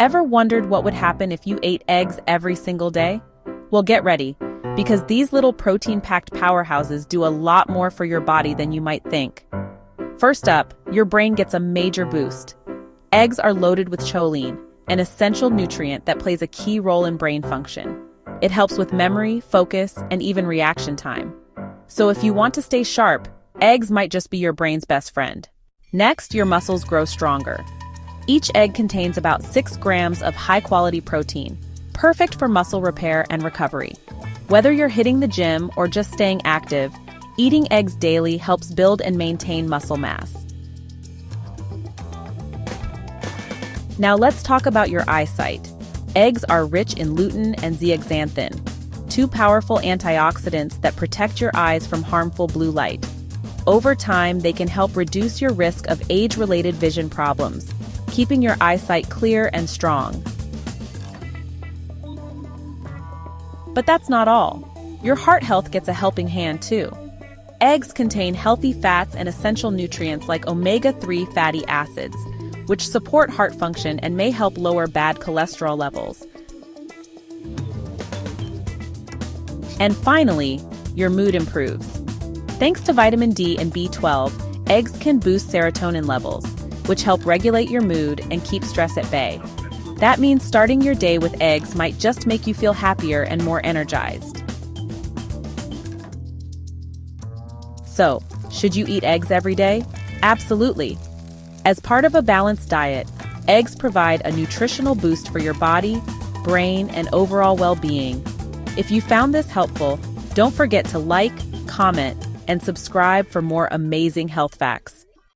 Ever wondered what would happen if you ate eggs every single day? Well, get ready, because these little protein-packed powerhouses do a lot more for your body than you might think. First up, your brain gets a major boost. Eggs are loaded with choline, an essential nutrient that plays a key role in brain function. It helps with memory, focus, and even reaction time. So if you want to stay sharp, eggs might just be your brain's best friend. Next, your muscles grow stronger. Each egg contains about 6 grams of high-quality protein, perfect for muscle repair and recovery. Whether you're hitting the gym or just staying active, eating eggs daily helps build and maintain muscle mass. Now let's talk about your eyesight. Eggs are rich in lutein and zeaxanthin, 2 powerful antioxidants that protect your eyes from harmful blue light. Over time, they can help reduce your risk of age-related vision problems, keeping your eyesight clear and strong. But that's not all. Your heart health gets a helping hand too. Eggs contain healthy fats and essential nutrients like omega-3 fatty acids, which support heart function and may help lower bad cholesterol levels. And finally, your mood improves. Thanks to vitamin D and B12, eggs can boost serotonin levels, which help regulate your mood and keep stress at bay. That means starting your day with eggs might just make you feel happier and more energized. So, should you eat eggs every day? Absolutely. As part of a balanced diet, eggs provide a nutritional boost for your body, brain, and overall well-being. If you found this helpful, don't forget to like, comment, and subscribe for more amazing health facts.